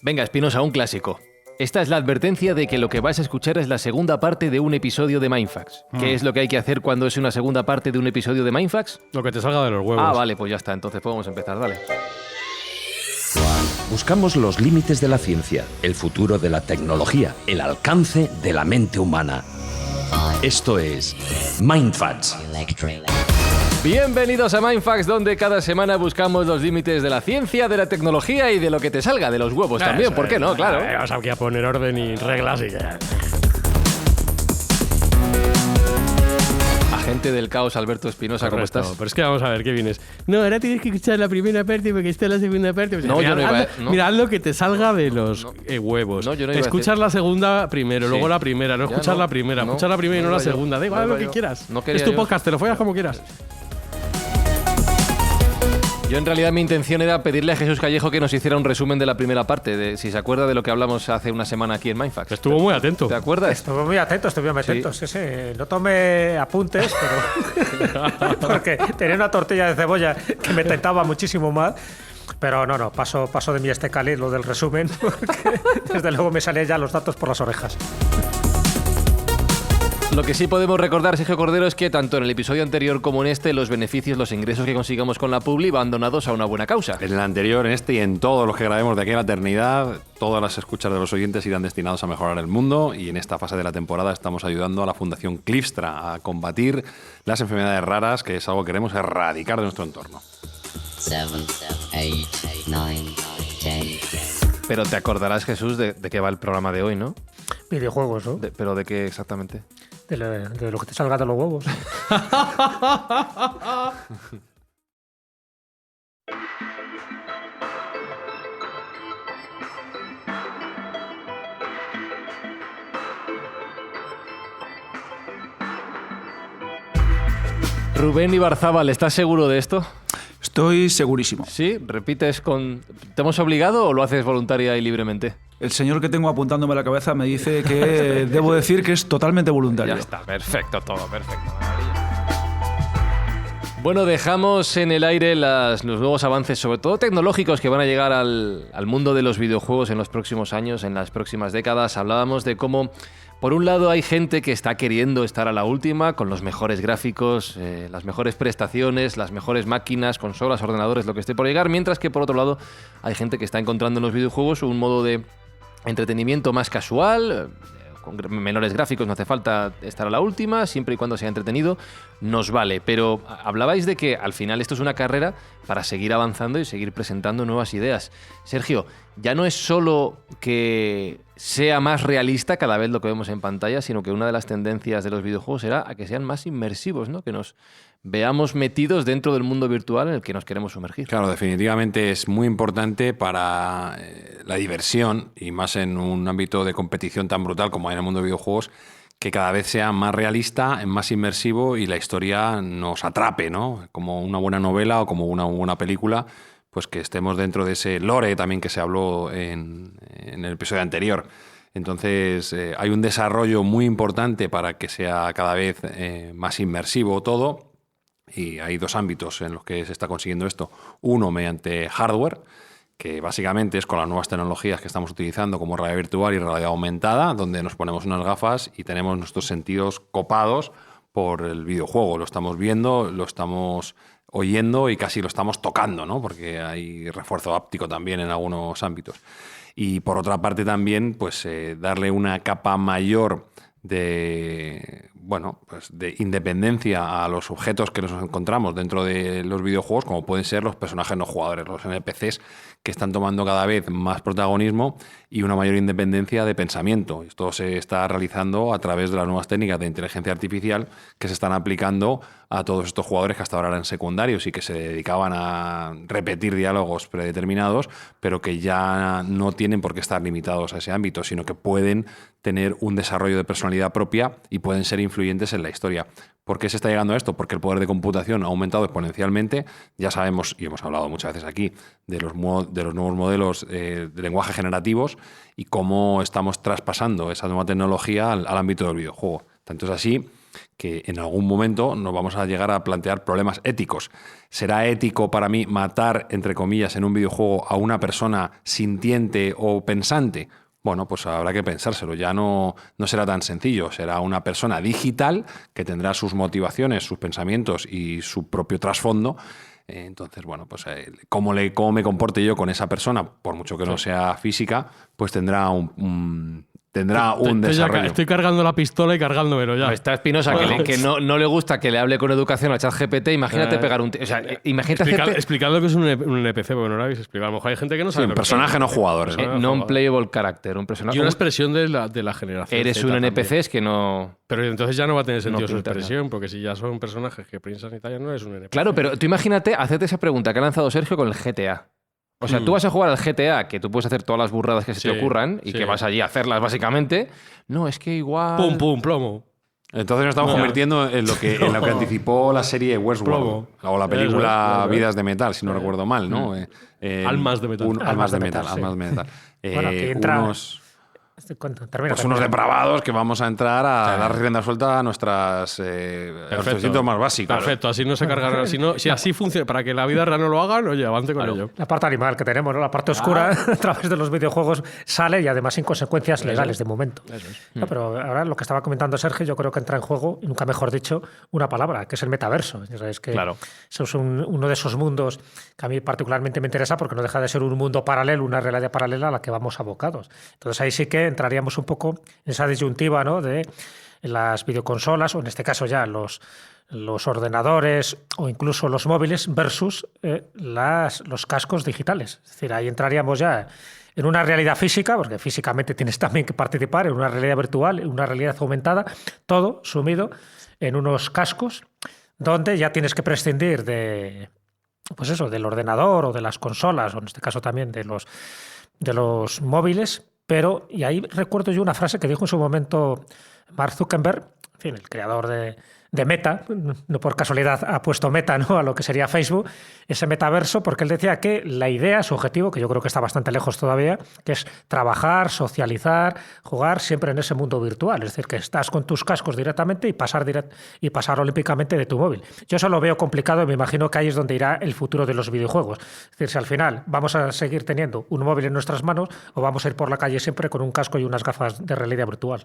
Venga, Espinosa, un clásico. Esta es la advertencia de que lo que vais a escuchar es la segunda parte de un episodio de Mindfax. ¿Qué es lo que hay que hacer cuando es una segunda parte de un episodio de Mindfax? Lo que te salga de los huevos. Ah, vale, pues ya está. Entonces podemos empezar, dale. Buscamos los límites de la ciencia, el futuro de la tecnología, el alcance de la mente humana. Esto es Mindfacts. Bienvenidos a Mindfax, donde cada semana buscamos los límites de la ciencia, de la tecnología y de lo que te salga de los huevos también. ¿Por qué no? Claro. Vamos aquí a poner orden y reglas y ya. Agente del caos, Alberto Espinosa, ¿cómo Correcto, estás? pero es que vamos a ver, ¿qué vienes? No, ahora tienes que escuchar la primera parte porque está la segunda parte. Pues No, mira, yo no iba a- no. Mira, haz lo que te salga de los huevos. No, yo no iba a Escuchar decir- la segunda primero, Sí. luego la primera, no Ya escuchar no, la primera, no, escuchar la primera y no no la iba yo, segunda. Da igual no lo iba que yo. quieras. No quería Es tu yo. podcast, te lo follas como quieras. Yo en realidad mi intención era pedirle a Jesús Callejo que nos hiciera un resumen de la primera parte, de si se acuerda de lo que hablamos hace una semana aquí en Mindfax. Estuvo muy atento. ¿Te acuerdas? Estuve muy atento. Sí, sí. No tomé apuntes, pero porque tenía una tortilla de cebolla que me tentaba muchísimo más. Pero no, paso de mí este cáliz, lo del resumen, porque desde luego me salían ya los datos por las orejas. Lo que sí podemos recordar, Sergio Cordero, es que tanto en el episodio anterior como en este, los beneficios, los ingresos que consigamos con la publi van donados a una buena causa. En el anterior, en este y en todos los que grabemos de aquí a la eternidad, todas las escuchas de los oyentes irán destinados a mejorar el mundo, y en esta fase de la temporada estamos ayudando a la Fundación Clivstra a combatir las enfermedades raras, que es algo que queremos erradicar de nuestro entorno. 7, 8, 9, 10. Pero te acordarás, Jesús, de qué va el programa de hoy, ¿no? Videojuegos, ¿no? ¿Pero de qué exactamente? De lo que te salga de los huevos. Rubén Ibarzábal, ¿estás seguro de esto? Estoy segurísimo. ¿Sí? ¿Repites con... ¿Te hemos obligado o lo haces voluntaria y libremente? El señor que tengo apuntándome a la cabeza me dice que debo decir que es totalmente voluntario. Ya está, perfecto todo, perfecto. Bueno, dejamos en el aire los nuevos avances, sobre todo tecnológicos, que van a llegar al mundo de los videojuegos en los próximos años, en las próximas décadas. Hablábamos de cómo, por un lado, hay gente que está queriendo estar a la última, con los mejores gráficos, las mejores prestaciones, las mejores máquinas, consolas, ordenadores, lo que esté por llegar, mientras que, por otro lado, hay gente que está encontrando en los videojuegos un modo de entretenimiento más casual, con menores gráficos, no hace falta estar a la última, siempre y cuando sea entretenido, nos vale. Pero hablabais de que al final esto es una carrera para seguir avanzando y seguir presentando nuevas ideas. Sergio, ya no es solo que sea más realista cada vez lo que vemos en pantalla, sino que una de las tendencias de los videojuegos será a que sean más inmersivos, ¿no? Que nos veamos metidos dentro del mundo virtual en el que nos queremos sumergir. Claro, definitivamente es muy importante para la diversión, y más en un ámbito de competición tan brutal como hay en el mundo de videojuegos, que cada vez sea más realista, más inmersivo y la historia nos atrape, ¿no? Como una buena novela o como una buena película, pues que estemos dentro de ese lore también que se habló en el episodio anterior. Entonces hay un desarrollo muy importante para que sea cada vez más inmersivo todo. Y hay dos ámbitos en los que se está consiguiendo esto. Uno, mediante hardware, que básicamente es con las nuevas tecnologías que estamos utilizando, como realidad virtual y realidad aumentada, donde nos ponemos unas gafas y tenemos nuestros sentidos copados por el videojuego. Lo estamos viendo, lo estamos oyendo y casi lo estamos tocando, ¿no? Porque hay refuerzo áptico también en algunos ámbitos. Y por otra parte también, pues darle una capa mayor de independencia a los objetos que nos encontramos dentro de los videojuegos, como pueden ser los personajes no jugadores, los NPCs, que están tomando cada vez más protagonismo y una mayor independencia de pensamiento. Esto se está realizando a través de las nuevas técnicas de inteligencia artificial que se están aplicando a todos estos jugadores que hasta ahora eran secundarios y que se dedicaban a repetir diálogos predeterminados, pero que ya no tienen por qué estar limitados a ese ámbito, sino que pueden tener un desarrollo de personalidad propia y pueden ser influyentes en la historia. ¿Por qué se está llegando a esto? Porque el poder de computación ha aumentado exponencialmente. Ya sabemos, y hemos hablado muchas veces aquí, de los nuevos modelos de lenguaje generativos y cómo estamos traspasando esa nueva tecnología al ámbito del videojuego. Tanto es así que en algún momento nos vamos a llegar a plantear problemas éticos. ¿Será ético para mí matar, entre comillas, en un videojuego a una persona sintiente o pensante? Bueno, pues habrá que pensárselo. Ya no será tan sencillo. Será una persona digital que tendrá sus motivaciones, sus pensamientos y su propio trasfondo. Entonces, bueno, pues cómo me comporte yo con esa persona, por mucho que no sea física, pues tendrá un desarrollo. Estoy cargando la pistola y cargándomelo ya. Está Espinosa, que no le gusta que le hable con educación a ChatGPT. Imagínate pegar un... O sea, imagínate explicando que es un NPC, porque no lo habéis explicado. A lo mejor hay gente que no sabe. Un personaje no jugador. Non-playable character. Un personaje, y una expresión de la generación. Eres un NPC, es que no... Pero entonces ya no va a tener sentido su expresión, porque si ya son personajes que piensan y tal, ya no es un NPC. Claro, pero tú imagínate hacerte esa pregunta que ha lanzado Sergio con el GTA. O sea, tú vas a jugar al GTA, que tú puedes hacer todas las burradas que se te ocurran y que vas allí a hacerlas básicamente. No, es que igual... ¡Pum, pum, plomo! Entonces nos estamos convirtiendo en lo que anticipó la serie Westworld. O la película Vidas de Metal, si no recuerdo mal, ¿no? Almas de Metal. Almas de Metal. Bueno, aquí entra... unos depravados que vamos a entrar a dar rienda suelta a nuestros instintos más básicos. Perfecto, así no se cargarán. Si así funciona, para que la vida real no lo hagan, oye, avante con ello. La parte animal que tenemos, ¿no? La parte oscura a través de los videojuegos sale y además sin consecuencias legales de momento. No, pero ahora lo que estaba comentando Sergio, yo creo que entra en juego, y nunca mejor dicho, una palabra, que es el metaverso. Es que eso es uno de esos mundos que a mí particularmente me interesa porque no deja de ser un mundo paralelo, una realidad paralela a la que vamos abocados. Entonces ahí sí que entraríamos un poco en esa disyuntiva, ¿no? De las videoconsolas, o en este caso ya los ordenadores o incluso los móviles versus los cascos digitales. Es decir, ahí entraríamos ya en una realidad física, porque físicamente tienes también que participar, en una realidad virtual, en una realidad aumentada, todo sumido en unos cascos donde ya tienes que prescindir de, pues eso, del ordenador o de las consolas, o en este caso también de los móviles. Pero, y ahí recuerdo yo una frase que dijo en su momento Mark Zuckerberg, en fin, el creador de Meta, no por casualidad ha puesto Meta, ¿no?, a lo que sería Facebook, ese metaverso, porque él decía que la idea, su objetivo, que yo creo que está bastante lejos todavía, que es trabajar, socializar, jugar siempre en ese mundo virtual. Es decir, que estás con tus cascos directamente y pasar olímpicamente de tu móvil. Yo eso lo veo complicado y me imagino que ahí es donde irá el futuro de los videojuegos. Es decir, si al final vamos a seguir teniendo un móvil en nuestras manos o vamos a ir por la calle siempre con un casco y unas gafas de realidad virtual.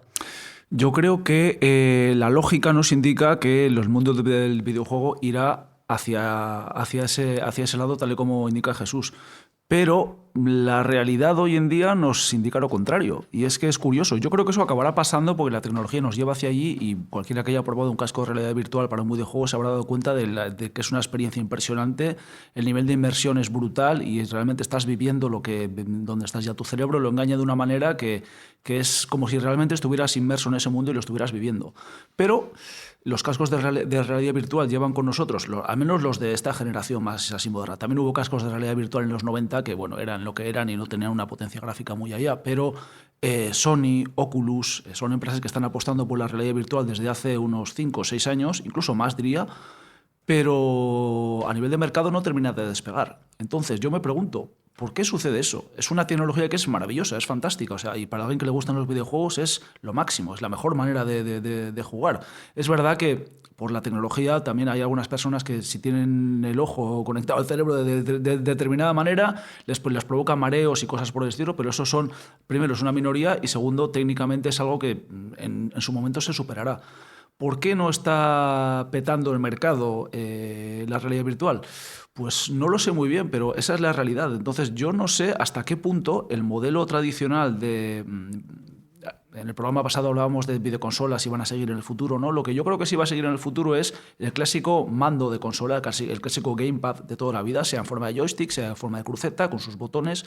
Yo creo que la lógica nos indica que los mundos del videojuego irá hacia ese lado, tal y como indica Jesús. Pero la realidad hoy en día nos indica lo contrario. Y es que es curioso. Yo creo que eso acabará pasando porque la tecnología nos lleva hacia allí y cualquiera que haya probado un casco de realidad virtual para un videojuego se habrá dado cuenta de que es una experiencia impresionante. El nivel de inmersión es brutal y realmente estás viviendo donde estás ya. Tu cerebro lo engaña de una manera que es como si realmente estuvieras inmerso en ese mundo y lo estuvieras viviendo. Pero los cascos de realidad virtual llevan con nosotros, al menos los de esta generación más así moderna. También hubo cascos de realidad virtual en los 90 que, bueno, eran lo que eran y no tenían una potencia gráfica muy allá, pero Sony, Oculus, son empresas que están apostando por la realidad virtual desde hace unos 5 o 6 años, incluso más diría, pero a nivel de mercado no termina de despegar. Entonces yo me pregunto, ¿por qué sucede eso? Es una tecnología que es maravillosa, es fantástica, o sea, y para alguien que le gustan los videojuegos es lo máximo, es la mejor manera de jugar. Es verdad que por la tecnología también hay algunas personas que si tienen el ojo conectado al cerebro de determinada manera les provoca mareos y cosas por el estilo, pero eso primero es una minoría y segundo, técnicamente es algo que en su momento se superará. ¿Por qué no está petando el mercado la realidad virtual? Pues no lo sé muy bien, pero esa es la realidad. Entonces yo no sé hasta qué punto el modelo tradicional en el programa pasado hablábamos de videoconsolas si van a seguir en el futuro, ¿no? Lo que yo creo que sí va a seguir en el futuro es el clásico mando de consola, el clásico gamepad de toda la vida, sea en forma de joystick, sea en forma de cruceta, con sus botones.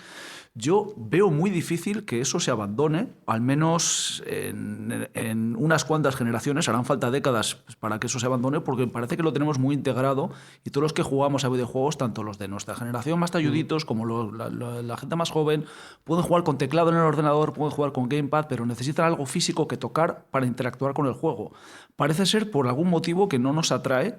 Yo veo muy difícil que eso se abandone, al menos en unas cuantas generaciones. Harán falta décadas para que eso se abandone, porque parece que lo tenemos muy integrado y todos los que jugamos a videojuegos, tanto los de nuestra generación más talluditos como la gente más joven, pueden jugar con teclado en el ordenador, pueden jugar con gamepad, pero necesitan algo físico que tocar para interactuar con el juego. Parece ser por algún motivo que no nos atrae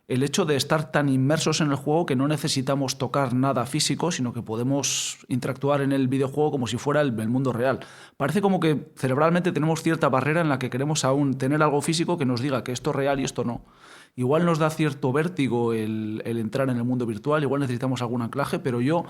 el hecho de estar tan inmersos en el juego que no necesitamos tocar nada físico, sino que podemos interactuar en el videojuego como si fuera el mundo real. Parece como que cerebralmente tenemos cierta barrera en la que queremos aún tener algo físico que nos diga que esto es real y esto no. Igual nos da cierto vértigo el entrar en el mundo virtual, igual necesitamos algún anclaje, pero yo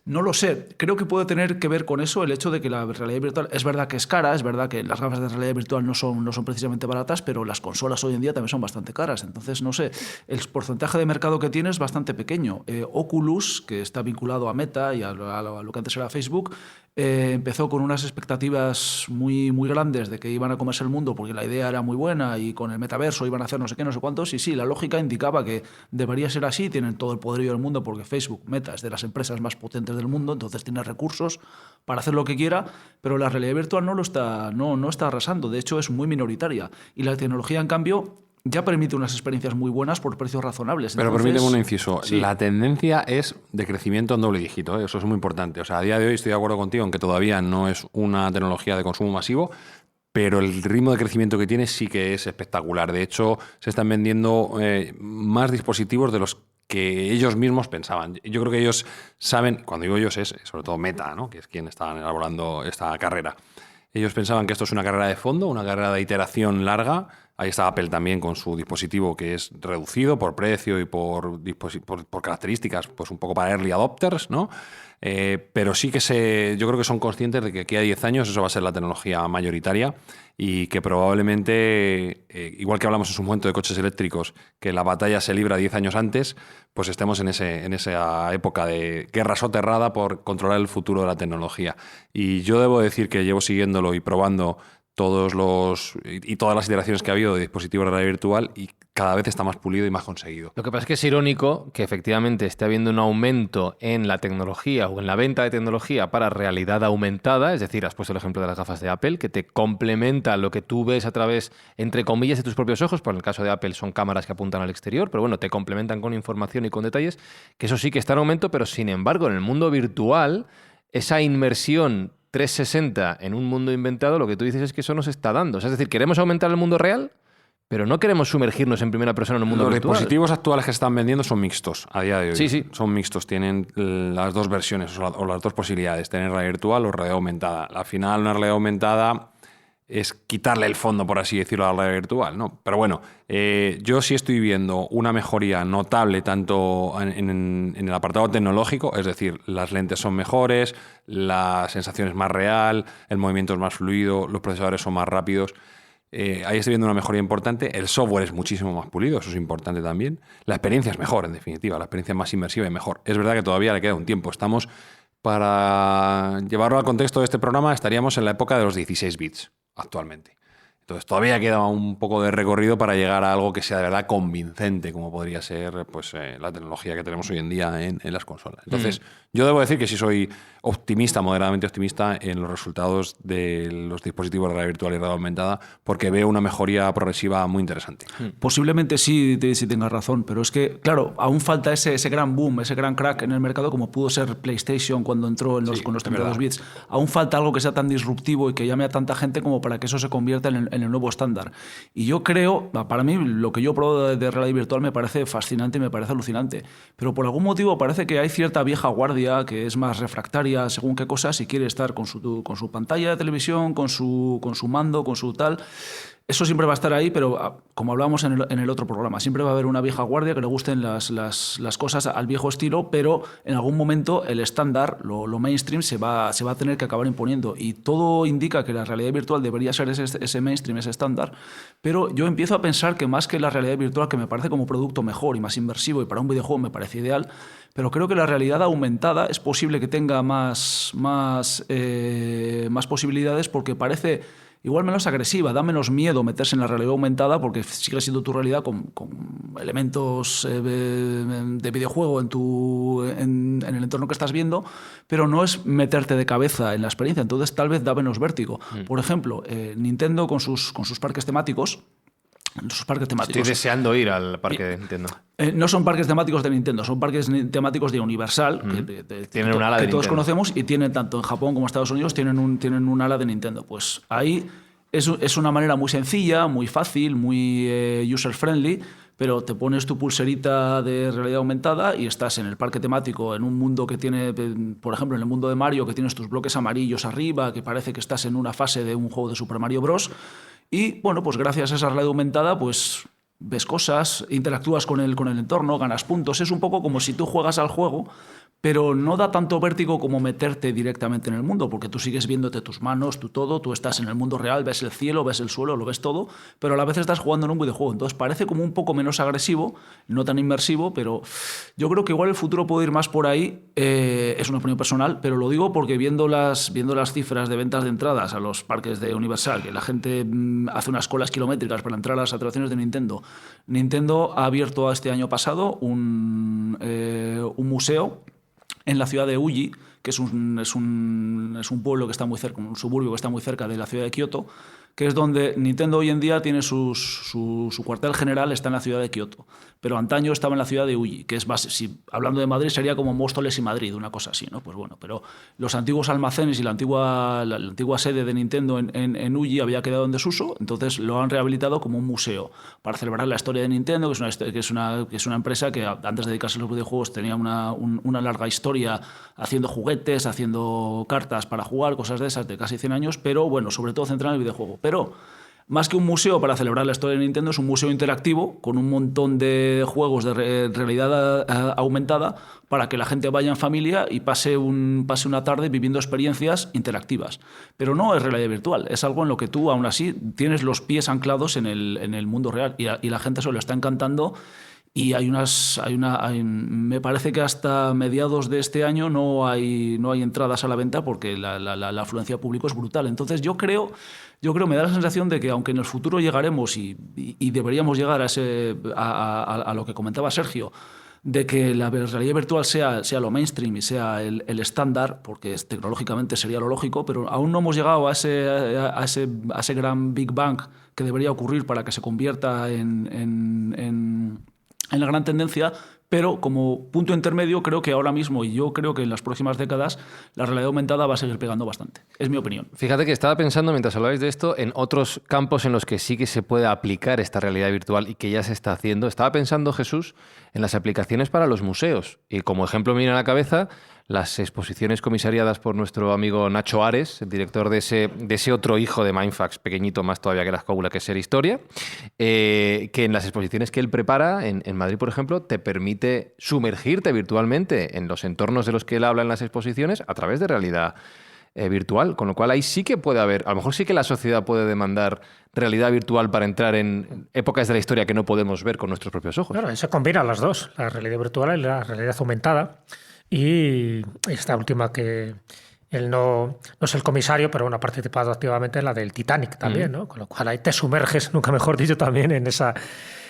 no lo sé. Creo que puede tener que ver con eso el hecho de que la realidad virtual es verdad que es cara, es verdad que las gafas de realidad virtual no son precisamente baratas, pero las consolas hoy en día también son bastante caras. Entonces, no sé, el porcentaje de mercado que tiene es bastante pequeño. Oculus, que está vinculado a Meta y a lo que antes era Facebook, empezó con unas expectativas muy, muy grandes de que iban a comerse el mundo porque la idea era muy buena y con el metaverso iban a hacer no sé qué, no sé cuántos. Y sí, la lógica indicaba que debería ser así. Tienen todo el poderío del mundo porque Facebook, Meta, es de las empresas más potentes del mundo, entonces tiene recursos para hacer lo que quiera, pero la realidad virtual no está arrasando. De hecho, es muy minoritaria. Y la tecnología, en cambio, ya permite unas experiencias muy buenas por precios razonables. Pero Entonces, permíteme un inciso. sí. La tendencia es de crecimiento en doble dígito, ¿eh? Eso es muy importante. O sea, a día de hoy estoy de acuerdo contigo en que todavía no es una tecnología de consumo masivo, pero el ritmo de crecimiento que tiene sí que es espectacular. De hecho, se están vendiendo más dispositivos de los que ellos mismos pensaban. Yo creo que ellos saben, cuando digo ellos es sobre todo Meta, ¿no? Que es quien está elaborando esta carrera. Ellos pensaban que esto es una carrera de fondo, una carrera de iteración larga. Ahí está Apple también con su dispositivo que es reducido por precio y por características, pues un poco para early adopters, ¿no? Pero sí que yo creo que son conscientes de que aquí a 10 años eso va a ser la tecnología mayoritaria y que probablemente, igual que hablamos en su momento de coches eléctricos, que la batalla se libra 10 años antes, pues estemos en esa época de guerra soterrada por controlar el futuro de la tecnología. Y yo debo decir que llevo siguiéndolo y probando todas las iteraciones que ha habido de dispositivos de realidad virtual y cada vez está más pulido y más conseguido. Lo que pasa es que es irónico que efectivamente esté habiendo un aumento en la tecnología o en la venta de tecnología para realidad aumentada, es decir, has puesto el ejemplo de las gafas de Apple, que te complementa lo que tú ves a través, entre comillas, de tus propios ojos, por el caso de Apple son cámaras que apuntan al exterior, pero bueno, te complementan con información y con detalles, que eso sí que está en aumento, pero sin embargo, en el mundo virtual, esa inmersión 360 en un mundo inventado, lo que tú dices es que eso nos está dando. O sea, es decir, queremos aumentar el mundo real, pero no queremos sumergirnos en primera persona en un mundo virtual. Los dispositivos actuales que están vendiendo son mixtos a día de hoy. Sí, sí. Son mixtos, tienen las dos versiones o las dos posibilidades, tener realidad virtual o realidad aumentada. Al final, una realidad aumentada es quitarle el fondo, por así decirlo, a la realidad virtual, ¿no? Pero bueno, yo sí estoy viendo una mejoría notable tanto en el apartado tecnológico, es decir, las lentes son mejores, la sensación es más real, el movimiento es más fluido, los procesadores son más rápidos. Ahí estoy viendo una mejoría importante. El software es muchísimo más pulido, eso es importante también. La experiencia es mejor, en definitiva, la experiencia es más inmersiva y mejor. Es verdad que todavía le queda un tiempo. Para llevarlo al contexto de este programa, estaríamos en la época de los 16 bits actualmente. Entonces todavía queda un poco de recorrido para llegar a algo que sea de verdad convincente, como podría ser pues, la tecnología que tenemos hoy en día en las consolas. Entonces, yo debo decir que sí soy optimista, moderadamente optimista, en los resultados de los dispositivos de realidad virtual y realidad aumentada, porque veo una mejoría progresiva muy interesante. Posiblemente sí tengas razón, pero es que, claro, aún falta ese gran boom, ese gran crack en el mercado como pudo ser PlayStation cuando entró con los 32 bits. Aún falta algo que sea tan disruptivo y que llame a tanta gente como para que eso se convierta en el nuevo estándar. Y yo creo, para mí, lo que yo pruebo de realidad virtual me parece fascinante y me parece alucinante, pero por algún motivo parece que hay cierta vieja guardia que es más refractaria según qué cosas y quiere estar con su pantalla de televisión, con su mando, con su tal. Eso siempre va a estar ahí, pero como hablábamos en el otro programa, siempre va a haber una vieja guardia que le gusten las cosas al viejo estilo, pero en algún momento el estándar, lo mainstream, se va a tener que acabar imponiendo. Y todo indica que la realidad virtual debería ser ese mainstream, ese estándar, pero yo empiezo a pensar que más que la realidad virtual, que me parece como producto mejor y más inmersivo y para un videojuego me parece ideal, pero creo que la realidad aumentada es posible que tenga más posibilidades porque parece igual menos agresiva, da menos miedo meterse en la realidad aumentada porque sigue siendo tu realidad con elementos de videojuego en el entorno que estás viendo, pero no es meterte de cabeza en la experiencia, entonces tal vez da menos vértigo. Por ejemplo, Nintendo con sus parques temáticos. Estoy deseando ir al parque de Nintendo. No son parques temáticos de Nintendo, son parques temáticos de Universal, tienen un ala que de todos Nintendo. Conocemos, y tienen tanto en Japón como en Estados Unidos tienen un ala de Nintendo. Pues ahí es una manera muy sencilla, muy fácil, muy user-friendly, pero te pones tu pulserita de realidad aumentada y estás en el parque temático, en un mundo que tiene, por ejemplo, en el mundo de Mario, que tienes tus bloques amarillos arriba, que parece que estás en una fase de un juego de Super Mario Bros. Y bueno, pues gracias a esa realidad aumentada, pues ves cosas, interactúas con el entorno, ganas puntos. Es un poco como si tú juegas al juego, pero no da tanto vértigo como meterte directamente en el mundo, porque tú sigues viéndote tus manos, tu todo, tú estás en el mundo real, ves el cielo, ves el suelo, lo ves todo, pero a la vez estás jugando en un videojuego. Entonces parece como un poco menos agresivo, no tan inmersivo, pero yo creo que igual el futuro puede ir más por ahí. Es una opinión personal, pero lo digo porque viendo las cifras de ventas de entradas a los parques de Universal, que la gente hace unas colas kilométricas para entrar a las atracciones de Nintendo. Nintendo ha abierto este año pasado un museo en la ciudad de Uji, que es un pueblo que está muy cerca, un suburbio que está muy cerca de la ciudad de Kioto, que es donde Nintendo hoy en día tiene su cuartel general, está en la ciudad de Kioto. Pero antaño estaba en la ciudad de Uji, que es si hablando de Madrid sería como Móstoles y Madrid, una cosa así, ¿no? Pues bueno, pero los antiguos almacenes y la antigua sede de Nintendo en Uji había quedado en desuso, entonces lo han rehabilitado como un museo para celebrar la historia de Nintendo, que es una empresa que antes de dedicarse a los videojuegos tenía una larga historia haciendo juguetes, haciendo cartas para jugar, cosas de esas de casi 100 años, pero bueno, sobre todo centrado en el videojuego. Pero más que un museo para celebrar la historia de Nintendo, es un museo interactivo con un montón de juegos de realidad aumentada para que la gente vaya en familia y pase una tarde viviendo experiencias interactivas. Pero no es realidad virtual, es algo en lo que tú aún así tienes los pies anclados en el mundo real y la gente se lo está encantando. Y me parece que hasta mediados de este año no hay entradas a la venta porque la afluencia de público es brutal. Entonces yo creo, me da la sensación de que aunque en el futuro llegaremos y deberíamos llegar a lo que comentaba Sergio, de que la realidad virtual sea lo mainstream y sea el estándar, porque tecnológicamente sería lo lógico, pero aún no hemos llegado a ese gran Big Bang que debería ocurrir para que se convierta en la gran tendencia, pero como punto intermedio creo que ahora mismo, y yo creo que en las próximas décadas, la realidad aumentada va a seguir pegando bastante. Es mi opinión. Fíjate que estaba pensando, mientras hablabais de esto, en otros campos en los que sí que se puede aplicar esta realidad virtual y que ya se está haciendo. Estaba pensando, Jesús, en las aplicaciones para los museos. Y como ejemplo me viene a la cabeza las exposiciones comisariadas por nuestro amigo Nacho Ares, el director de ese otro hijo de Mindfax, pequeñito más todavía que la escóbula, que es Ser Historia, que en las exposiciones que él prepara en Madrid, por ejemplo, te permite sumergirte virtualmente en los entornos de los que él habla en las exposiciones a través de realidad virtual, con lo cual ahí sí que puede haber, a lo mejor sí que la sociedad puede demandar realidad virtual para entrar en épocas de la historia que no podemos ver con nuestros propios ojos. Claro, se combinan las dos, la realidad virtual y la realidad aumentada. Y esta última que él no es el comisario, pero bueno, ha participado activamente en la del Titanic también, ¿no? Con lo cual ahí te sumerges, nunca mejor dicho, también en esa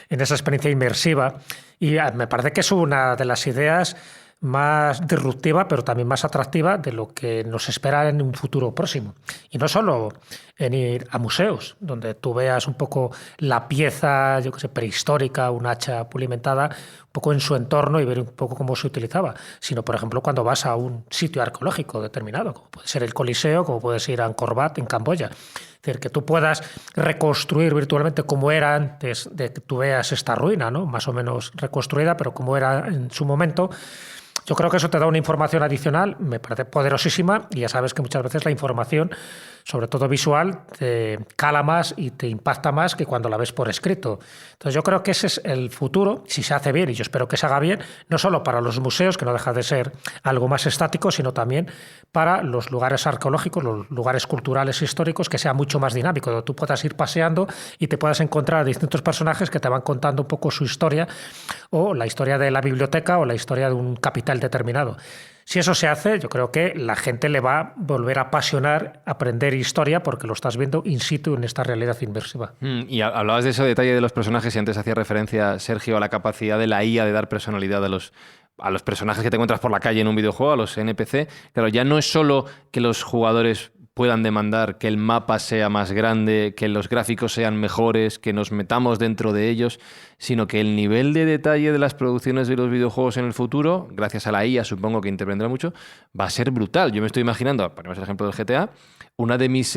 experiencia inmersiva. Y me parece que es una de las ideas más disruptiva, pero también más atractiva de lo que nos espera en un futuro próximo. Y no solo en ir a museos, donde tú veas un poco la pieza, yo que sé, prehistórica, un hacha pulimentada, un poco en su entorno y ver un poco cómo se utilizaba, sino, por ejemplo, cuando vas a un sitio arqueológico determinado, como puede ser el Coliseo, como puedes ir a Angkor Wat en Camboya. Es decir, que tú puedas reconstruir virtualmente cómo era antes de que tú veas esta ruina, ¿no? Más o menos reconstruida, pero cómo era en su momento. Yo creo que eso te da una información adicional, me parece poderosísima, y ya sabes que muchas veces la información, sobre todo visual, te cala más y te impacta más que cuando la ves por escrito. Entonces yo creo que ese es el futuro, si se hace bien, y yo espero que se haga bien, no solo para los museos, que no deja de ser algo más estático, sino también para los lugares arqueológicos, los lugares culturales e históricos, que sea mucho más dinámico, donde tú puedas ir paseando y te puedas encontrar a distintos personajes que te van contando un poco su historia, o la historia de la biblioteca, o la historia de un capital determinado. Si eso se hace, yo creo que la gente le va a volver a apasionar aprender historia porque lo estás viendo in situ en esta realidad inmersiva. Y hablabas de ese detalle de los personajes y antes hacía referencia, Sergio, a la capacidad de la IA de dar personalidad a los personajes que te encuentras por la calle en un videojuego, a los NPC. Claro, ya no es solo que los jugadores puedan demandar que el mapa sea más grande, que los gráficos sean mejores, que nos metamos dentro de ellos, sino que el nivel de detalle de las producciones de los videojuegos en el futuro, gracias a la IA supongo que intervendrá mucho, va a ser brutal. Yo me estoy imaginando, ponemos el ejemplo del GTA, uno de mis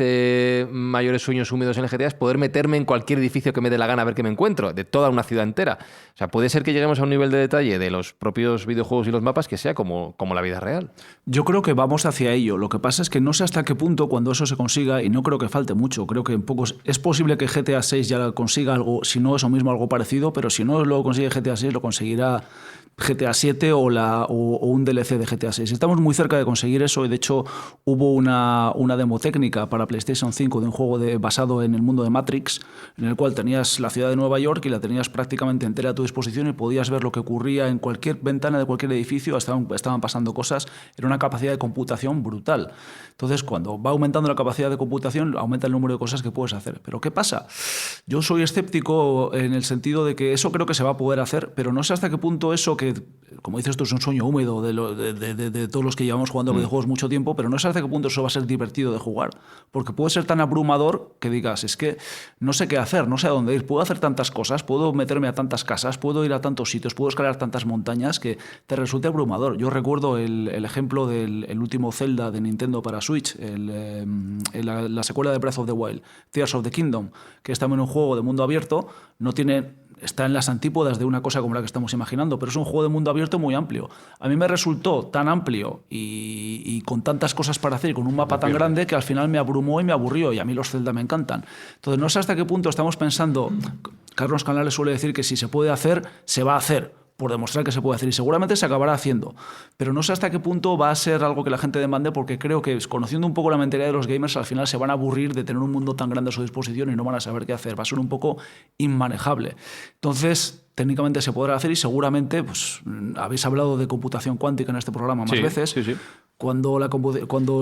mayores sueños húmedos en el GTA es poder meterme en cualquier edificio que me dé la gana a ver qué me encuentro, de toda una ciudad entera. O sea, puede ser que lleguemos a un nivel de detalle de los propios videojuegos y los mapas que sea como la vida real. Yo creo que vamos hacia ello. Lo que pasa es que no sé hasta qué punto cuando eso se consiga, y no creo que falte mucho, creo que en pocos... Es posible que GTA 6 ya consiga algo, si no eso mismo, algo parecido, pero si no lo consigue GTA 6, lo conseguirá GTA 7 o un DLC de GTA 6. Estamos muy cerca de conseguir eso y de hecho hubo una demo técnica para PlayStation 5 de un juego basado en el mundo de Matrix, en el cual tenías la ciudad de Nueva York y la tenías prácticamente entera a tu disposición y podías ver lo que ocurría en cualquier ventana de cualquier edificio, estaban pasando cosas, era una capacidad de computación brutal. Entonces, cuando va aumentando la capacidad de computación, aumenta el número de cosas que puedes hacer. ¿Pero qué pasa? Yo soy escéptico en el sentido de que eso creo que se va a poder hacer, pero no sé hasta qué punto eso que, como dices tú, es un sueño húmedo de todos los que llevamos jugando a videojuegos mucho tiempo, pero no sé hasta qué punto eso va a ser divertido de jugar. Porque puede ser tan abrumador que digas, es que no sé qué hacer, no sé a dónde ir, puedo hacer tantas cosas, puedo meterme a tantas casas, puedo ir a tantos sitios, puedo escalar tantas montañas que te resulte abrumador. Yo recuerdo el ejemplo del último Zelda de Nintendo para Switch, la secuela de Breath of the Wild, Tears of the Kingdom, que es también un juego de mundo abierto, está en las antípodas de una cosa como la que estamos imaginando, pero es un juego de mundo abierto muy amplio. A mí me resultó tan amplio y con tantas cosas para hacer y con un mapa tan grande que al final me abrumó y me aburrió, y a mí los Zelda me encantan. Entonces no sé hasta qué punto estamos pensando... Carlos Canales suele decir que si se puede hacer, se va a hacer, por demostrar que se puede hacer, y seguramente se acabará haciendo. Pero no sé hasta qué punto va a ser algo que la gente demande, porque creo que, conociendo un poco la mentalidad de los gamers, al final se van a aburrir de tener un mundo tan grande a su disposición y no van a saber qué hacer. Va a ser un poco inmanejable. Entonces, técnicamente se podrá hacer y seguramente, pues habéis hablado de computación cuántica en este programa más veces. Sí. Cuando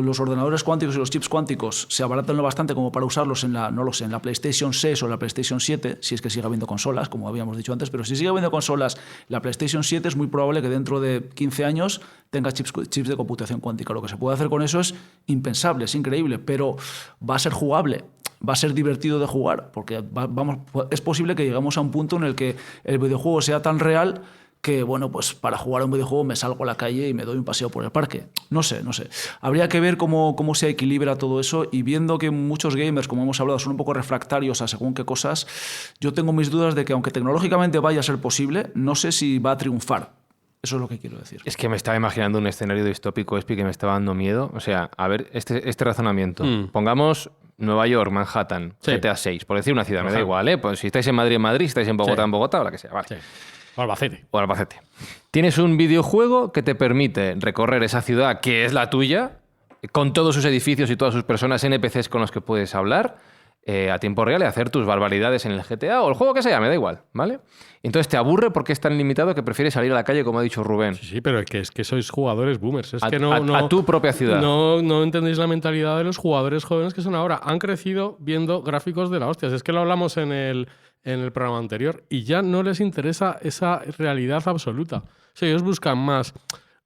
los ordenadores cuánticos y los chips cuánticos se abaratan lo bastante como para usarlos en la PlayStation 6 o la PlayStation 7, si es que sigue habiendo consolas, como habíamos dicho antes, pero si sigue habiendo consolas, la PlayStation 7 es muy probable que dentro de 15 años tenga chips de computación cuántica. Lo que se puede hacer con eso es impensable, es increíble, pero va a ser jugable. Va a ser divertido de jugar, porque es posible que lleguemos a un punto en el que el videojuego sea tan real que, bueno, pues para jugar a un videojuego me salgo a la calle y me doy un paseo por el parque. No sé. Habría que ver cómo se equilibra todo eso, y viendo que muchos gamers, como hemos hablado, son un poco refractarios a según qué cosas, yo tengo mis dudas de que, aunque tecnológicamente vaya a ser posible, no sé si va a triunfar. Eso es lo que quiero decir. Es que me estaba imaginando un escenario distópico, Espi, que me estaba dando miedo. O sea, a ver, este razonamiento. Pongamos Nueva York, Manhattan, GTA 6, por decir una ciudad, me da igual, ¿eh? Pues si estáis en Madrid, si estáis en Bogotá, en Bogotá, o la que sea, vale. Sí. O Albacete. Tienes un videojuego que te permite recorrer esa ciudad que es la tuya, con todos sus edificios y todas sus personas, NPCs con los que puedes hablar, a tiempo real, y hacer tus barbaridades en el GTA o el juego que sea, me da igual, ¿vale? Entonces te aburre porque es tan limitado que prefieres salir a la calle, como ha dicho Rubén. Sí, pero es que sois jugadores boomers. Es que a tu propia ciudad. No entendéis la mentalidad de los jugadores jóvenes que son ahora. Han crecido viendo gráficos de la hostia. Es que lo hablamos en el programa anterior, y ya no les interesa esa realidad absoluta. O sea, ellos buscan más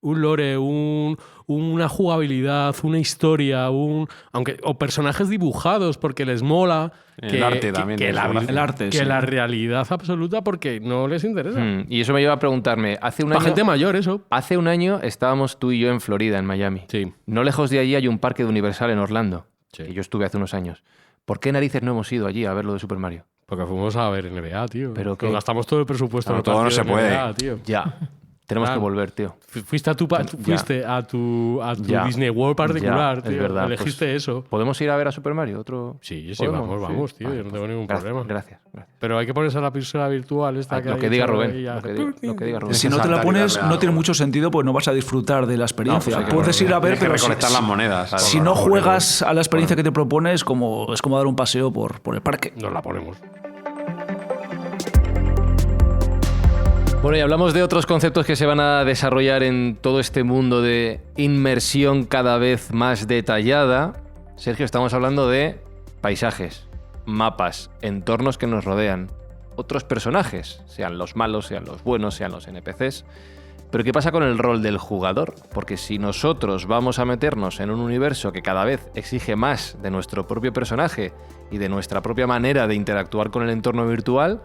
un lore, una jugabilidad, una historia, o personajes dibujados porque les mola. El arte también. La realidad absoluta, porque no les interesa. Y eso me lleva a preguntarme, Para gente mayor, eso. Hace un año estábamos tú y yo en Florida, en Miami. Sí. No lejos de allí hay un parque de Universal en Orlando, Sí. que yo estuve hace unos años. ¿Por qué narices no hemos ido allí a ver lo de Super Mario? Porque fuimos a ver NBA, tío. Pero nos gastamos todo el presupuesto. Claro, en el todo no partido se de puede. NBA, tío. Ya. Tenemos que volver, tío. Fuiste a tu Ya. Disney World particular, Ya, tío. es verdad. Elegiste Pues, eso. ¿podemos ir a ver a Super Mario? ¿Otro? Sí, ¿Podemos? vamos, tío. Vale, yo no tengo ningún gracias, problema. Gracias. Pero hay que ponerse a la píldora virtual esta Lo hay que diga hecho Rubén. y ya. Lo que diga Rubén. Si no te la pones, no tiene mucho sentido, pues no vas a disfrutar de la experiencia. Pues hay que Puedes ir a ver, tienes que pero recolectar las monedas. ¿sabes? si no juegas a la experiencia que te propones, es como dar un paseo por el parque. Nos la ponemos. Bueno, y hablamos de otros conceptos que se van a desarrollar en todo este mundo de inmersión cada vez más detallada. Sergio, estamos hablando de paisajes, mapas, entornos que nos rodean, otros personajes, sean los malos, sean los buenos, sean los NPCs. Pero ¿qué pasa con el rol del jugador? Porque si nosotros vamos a meternos en un universo que cada vez exige más de nuestro propio personaje y de nuestra propia manera de interactuar con el entorno virtual,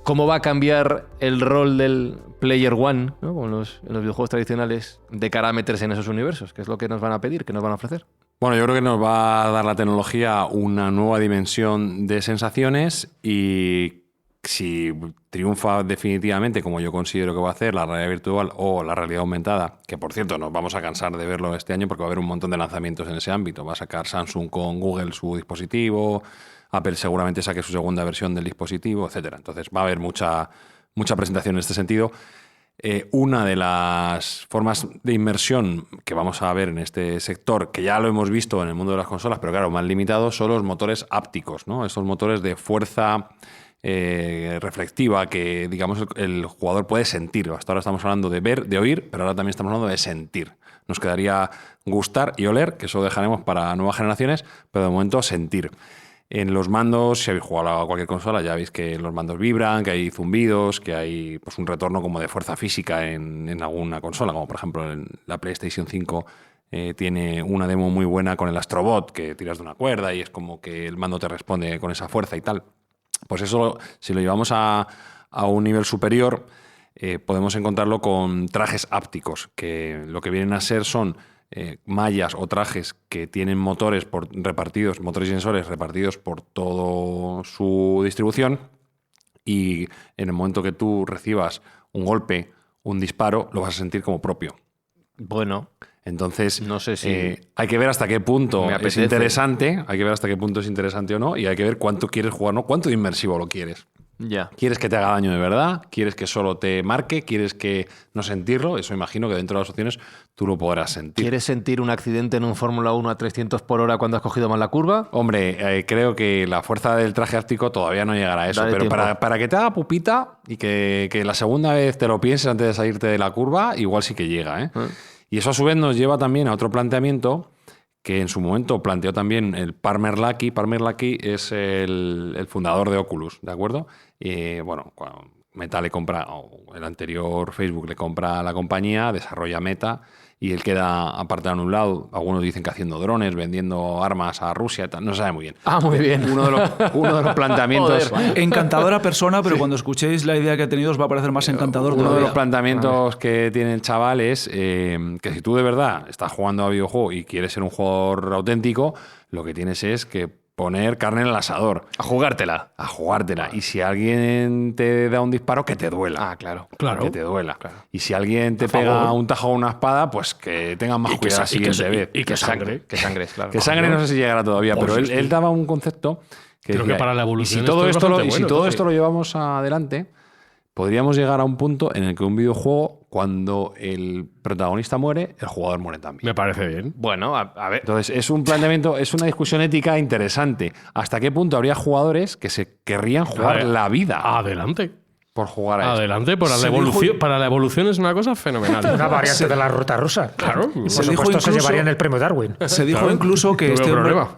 ¿cómo va a cambiar el rol del Player One, ¿no? Como en los videojuegos tradicionales, de cara a meterse en esos universos? ¿Qué es lo que nos van a pedir? ¿Qué nos van a ofrecer? Bueno, yo creo que nos va a dar la tecnología una nueva dimensión de sensaciones y si triunfa definitivamente, como yo considero que va a hacer, la realidad virtual o la realidad aumentada, que por cierto nos vamos a cansar de verlo este año porque va a haber un montón de lanzamientos en ese ámbito. Va a sacar Samsung con Google su dispositivo, Apple seguramente saque su segunda versión del dispositivo, etcétera. Entonces va a haber mucha presentación en este sentido. Una de las formas de inmersión que vamos a ver en este sector, que ya lo hemos visto en el mundo de las consolas, pero claro, más limitado, son los motores ápticos, ¿no? Estos motores de fuerza reflectiva que, digamos, el jugador puede sentir. Hasta ahora estamos hablando de ver, de oír, pero ahora también estamos hablando de sentir. Nos quedaría gustar y oler, que eso dejaremos para nuevas generaciones, pero de momento sentir. En los mandos, si habéis jugado a cualquier consola, ya veis que los mandos vibran, que hay zumbidos, que hay pues, un retorno como de fuerza física en alguna consola, como por ejemplo en la PlayStation 5 tiene una demo muy buena con el Astrobot, que tiras de una cuerda y es como que el mando te responde con esa fuerza y tal. Pues eso, si lo llevamos a un nivel superior, podemos encontrarlo con trajes ápticos, que lo que vienen a ser son mallas o trajes que tienen motores y sensores repartidos por toda su distribución, y en el momento que tú recibas un golpe, un disparo, lo vas a sentir como propio. Bueno, entonces, no sé si hay que ver hasta qué punto me es apetece. interesante, hay que ver hasta qué punto es interesante o no, y hay que ver cuánto quieres jugar, ¿no? Cuánto de inmersivo lo quieres. ya. ¿Quieres que te haga daño de verdad? ¿Quieres que solo te marque? ¿Quieres que no sentirlo? Eso imagino que dentro de las opciones tú lo podrás sentir. ¿Quieres sentir un accidente en un Fórmula 1 a 300 por hora cuando has cogido mal la curva? Hombre, creo que la fuerza del traje áptico todavía no llegará a eso, Dale pero tiempo. para que te haga pupita y que la segunda vez te lo pienses antes de salirte de la curva, igual sí que llega, ¿eh? Y eso a su vez nos lleva también a otro planteamiento que en su momento planteó también el Palmer Luckey. Palmer Luckey es el fundador de Oculus, ¿de acuerdo? Y bueno, cuando Meta le compra, o el anterior Facebook le compra a la compañía, desarrolla Meta, y él queda apartado en un lado. Algunos dicen que haciendo drones, vendiendo armas a Rusia y tal, no se sabe muy bien. Ah, muy bien. Uno de los planteamientos... Joder. Encantadora persona, pero cuando escuchéis la idea que ha tenido os va a parecer más encantador Uno de todavía. los planteamientos que tiene el chaval es que si tú de verdad estás jugando a videojuego y quieres ser un jugador auténtico, lo que tienes es que poner carne en el asador. A jugártela. A jugártela. Y si alguien te da un disparo, que te duela. Ah, claro. Claro. Que te duela. Y si alguien te A pega favor. un tajo o una espada, pues que tengan más cuidado la siguiente vez. y que sangre. Que sangre, claro. Que sangre no sé si llegará todavía, Pues pero sí. él daba un concepto que Creo decía, que para la y evolución si todo esto es esto lo, bastante y si bueno, todo sí. esto lo llevamos adelante, podríamos llegar a un punto en el que un videojuego, cuando el protagonista muere, el jugador muere también. Me parece bien. Bueno, a ver. Entonces, es un planteamiento, es una discusión ética interesante. ¿Hasta qué punto habría jugadores que se querrían jugar ver, la vida Adelante. por jugar a esto? Adelante. Se dijo- Para la evolución es una cosa fenomenal. Una variante de la ruta rusa. Claro. Por Se dijo supuesto, se incluso- llevarían el premio Darwin. Se dijo Claro, incluso que no veo problema.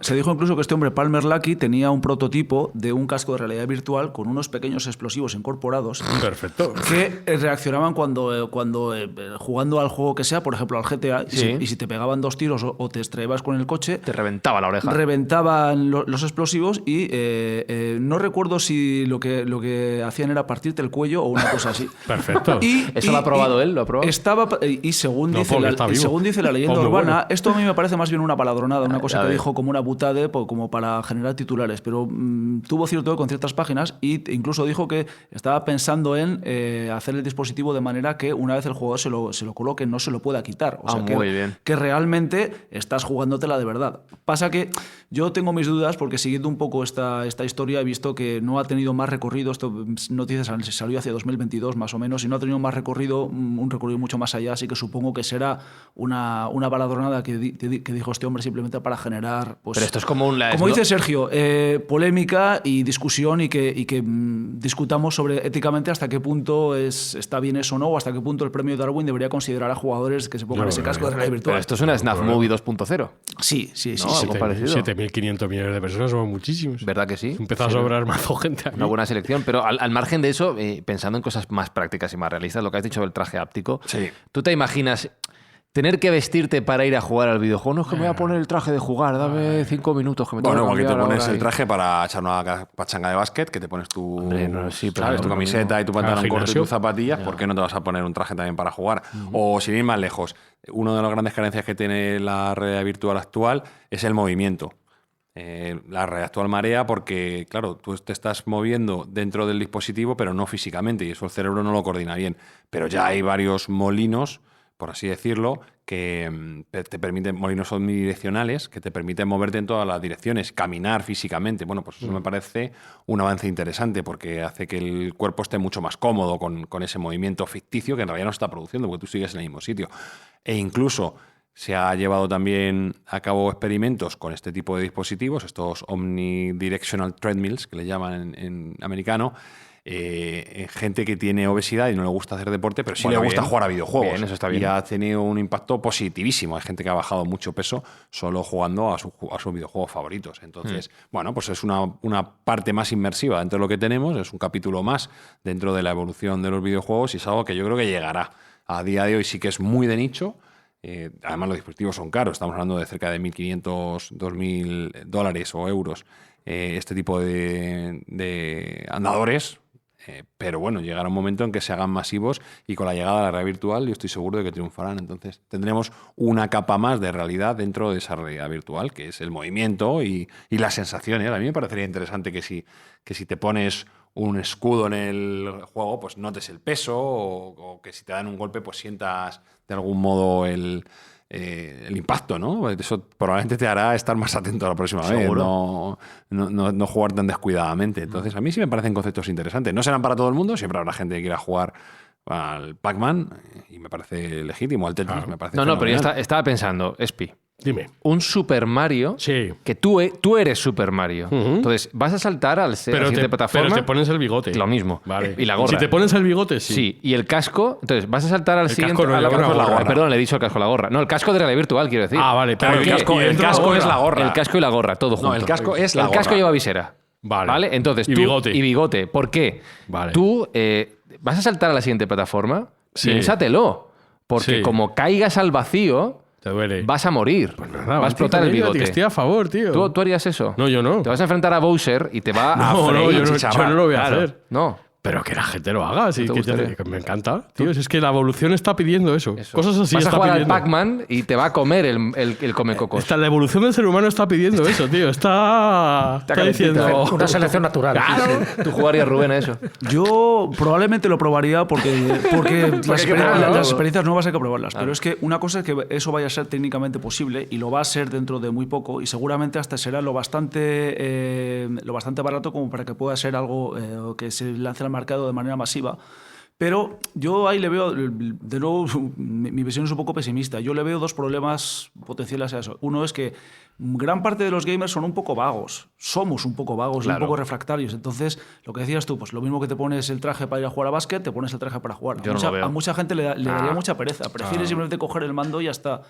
este hombre, Palmer Luckey, tenía un prototipo de un casco de realidad virtual con unos pequeños explosivos incorporados Perfecto. que reaccionaban cuando jugando al juego que sea, por ejemplo al GTA, Sí. y si te pegaban dos tiros o te estrellabas con el coche, Te reventaba la oreja. reventaban los explosivos y no recuerdo si lo que hacían era partirte el cuello o una cosa así. Perfecto. ¿Eso lo ha probado él? ¿Lo ha probado? Y según, No, dice porque la, está y vivo. según dice la leyenda Hombre, urbana, bueno. esto a mí me parece más bien una paladronada, una cosa a que ver. dijo como una butade como para generar titulares, pero tuvo cierto con ciertas páginas e incluso dijo que estaba pensando en hacer el dispositivo de manera que una vez el jugador se lo coloque no se lo pueda quitar. O sea, muy bien. que realmente estás jugándotela de verdad. Pasa que yo tengo mis dudas porque siguiendo un poco esta historia he visto que no ha tenido más recorrido, esto noticias salió hacia 2022 más o menos, y no ha tenido más recorrido, un recorrido mucho más allá, así que supongo que será una baladronada que dijo este hombre simplemente para generar... Pues, Pero esto es como un... como dice Sergio, polémica y discusión y que discutamos sobre éticamente hasta qué punto está bien eso o no, o hasta qué punto el premio Darwin debería considerar a jugadores que se pongan ese casco de realidad virtual. Pero esto es una Snap Movie 2.0. Sí. No, algo parecido. 7.500 millones de personas son muchísimos. ¿Verdad que sí? Empezó a Sí, sobrar mazo gente aquí. Una buena selección, pero al margen de eso, pensando en cosas más prácticas y más realistas, lo que has dicho del traje áptico. Sí. ¿Tú te imaginas tener que vestirte para ir a jugar al videojuego? No es que me voy a poner el traje de jugar, dame 5 minutos que me tengo Bueno, que porque te cambiar pones ahora el traje para echar una pachanga de básquet, que te pones tu, Hombre, no, sí, pero ¿sabes? no tu es lo camiseta mismo. y tu pantalón corto y gimnasio. tus zapatillas, ¿por qué no te vas a poner un traje también para jugar? O sin ir más lejos, una de las grandes carencias que tiene la realidad virtual actual es el movimiento. La realidad actual marea porque, claro, tú te estás moviendo dentro del dispositivo, pero no físicamente, y eso el cerebro no lo coordina bien. Pero ya hay varios molinos, por así decirlo, que te permiten, molinos omnidireccionales, que te permiten moverte en todas las direcciones, caminar físicamente. Bueno, pues eso me parece un avance interesante porque hace que el cuerpo esté mucho más cómodo con ese movimiento ficticio que en realidad no se está produciendo porque tú sigues en el mismo sitio. E incluso se ha llevado también a cabo experimentos con este tipo de dispositivos, estos omnidirectional treadmills, que le llaman en americano, gente que tiene obesidad y no le gusta hacer deporte, pero sí Bueno, le gusta bien. jugar a videojuegos. Bien, eso está bien. Y ha tenido un impacto positivísimo. Hay gente que ha bajado mucho peso solo jugando a sus videojuegos favoritos. Entonces, bueno, pues es una parte más inmersiva dentro de lo que tenemos, es un capítulo más dentro de la evolución de los videojuegos y es algo que yo creo que llegará. A día de hoy sí que es muy de nicho. Además, los dispositivos son caros. Estamos hablando de cerca de $1.500, $2.000 o euros. Este tipo de andadores. Pero bueno, llegará un momento en que se hagan masivos y con la llegada de la realidad virtual yo estoy seguro de que triunfarán. Entonces tendremos una capa más de realidad dentro de esa realidad virtual, que es el movimiento y las sensaciones. A mí me parecería interesante que si te pones un escudo en el juego, pues notes el peso o que si te dan un golpe, pues sientas de algún modo el impacto, ¿no? Eso probablemente te hará estar más atento la próxima vez, no jugar tan descuidadamente. Entonces, a mí sí me parecen conceptos interesantes. No serán para todo el mundo, siempre habrá gente que quiera jugar al Pac-Man y me parece legítimo, al Tetris me parece No, pero yo fenomenal. estaba pensando, Espi, Dime. un Super Mario, Sí. que tú eres Super Mario. Entonces, vas a saltar a la siguiente plataforma. Pero te pones el bigote. Lo mismo. Vale. Y la gorra. Si te pones el bigote, sí. Sí, y el casco, entonces vas a saltar al siguiente. casco no, a la la gorra, gorra. la gorra. Perdón, le he dicho el casco a la gorra. No, el casco de realidad virtual, quiero decir. Ah, vale. Pero Claro, el casco es la gorra. El casco y la gorra, todo junto. No, el casco es la El casco gorra. lleva visera. Vale. Entonces, Y tú, bigote. Y bigote. ¿Por qué? Vale. Tú vas a saltar a la siguiente plataforma. Sí. Piénsatelo. Porque Sí. como caigas al vacío, Te duele. vas a morir. Nada, va a explotar el tío, bigote. Estoy a favor, tío. ¿Tú harías eso? No, yo no. Te vas a enfrentar a Bowser y te va a No, freír, yo no chicharrar. lo voy a Claro. hacer. No. Pero que la gente lo haga, sí, ¿No te gustaría? que me encanta. Tío, es que la evolución está pidiendo eso. Eso. Cosas así vas a está jugar pidiendo. al Pac-Man y te va a comer el comecocos. La evolución del ser humano está pidiendo eso, tío. Está calentita. diciendo... Una selección natural. ¿Tú jugarías, Rubén, a eso? Yo probablemente lo probaría porque probarlo las todo. experiencias nuevas hay que probarlas. Pero es que una cosa es que eso vaya a ser técnicamente posible y lo va a ser dentro de muy poco y seguramente hasta será lo bastante barato como para que pueda ser algo que se lance al mercado de manera masiva. Pero yo ahí le veo, de nuevo, mi visión es un poco pesimista. Yo le veo dos problemas potenciales a eso. Uno es que gran parte de los gamers son un poco vagos. Somos un poco vagos y un poco refractarios. Entonces, lo que decías tú, pues lo mismo que te pones el traje para ir a jugar a básquet, te pones el traje para jugar. Yo no lo veo. A mucha gente le daría mucha pereza. Prefiere simplemente coger el mando y ya está.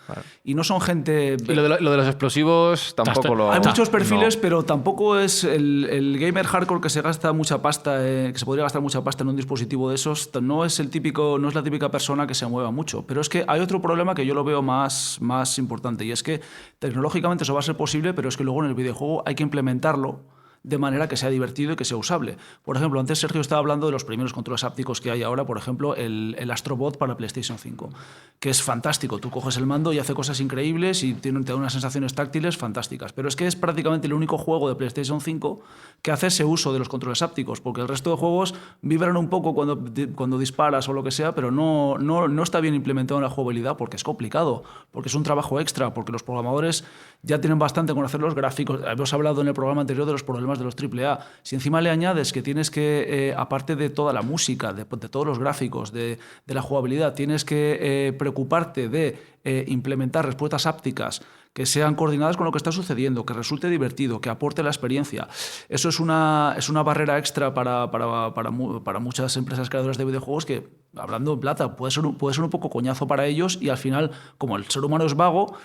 Y no son gente... Y lo de los explosivos tampoco lo... Hay muchos perfiles, pero tampoco es el gamer hardcore que se gasta mucha pasta, que se podría gastar mucha pasta en un dispositivo de esos. No es la típica persona que se mueva mucho. Pero es que hay otro problema que yo lo veo más importante y es que tecnológicamente eso va a ser posible, pero es que luego en el videojuego hay que implementarlo de manera que sea divertido y que sea usable. Por ejemplo, antes Sergio estaba hablando de los primeros controles ápticos que hay ahora, por ejemplo, el Astrobot para PlayStation 5, que es fantástico. Tú coges el mando y hace cosas increíbles y te da unas sensaciones táctiles fantásticas. Pero es que es prácticamente el único juego de PlayStation 5 que hace ese uso de los controles ápticos, porque el resto de juegos vibran un poco cuando disparas o lo que sea, pero no está bien implementado en la jugabilidad porque es complicado, porque es un trabajo extra, porque los programadores ya tienen bastante con hacer los gráficos. Hemos hablado en el programa anterior de los problemas de los AAA. Si encima le añades que tienes que, aparte de toda la música, de todos los gráficos, de la jugabilidad, tienes que preocuparte de implementar respuestas ápticas que sean coordinadas con lo que está sucediendo, que resulte divertido, que aporte la experiencia. Eso es una barrera extra para muchas empresas creadoras de videojuegos que hablando en plata, puede ser un poco coñazo para ellos y al final, como el ser humano es vago,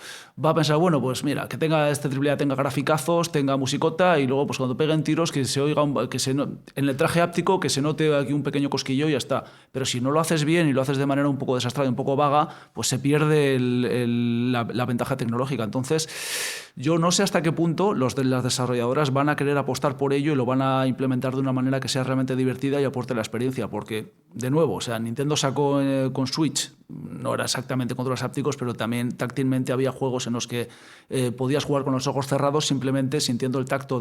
va a pensar, bueno, pues mira, que tenga este AAA, tenga graficazos, tenga musicota y luego pues cuando peguen tiros que se oiga, en el traje áptico que se note aquí un pequeño cosquillo y ya está. Pero si no lo haces bien y lo haces de manera un poco desastrada, un poco vaga, pues se pierde la ventaja tecnológica. Entonces, yo no sé hasta qué punto las desarrolladoras van a querer apostar por ello y lo van a implementar de una manera que sea realmente divertida y aporte la experiencia, porque, de nuevo, o sea, Nintendo sacó con Switch, no era exactamente controles hápticos, pero también táctilmente había juegos en los que podías jugar con los ojos cerrados simplemente sintiendo el tacto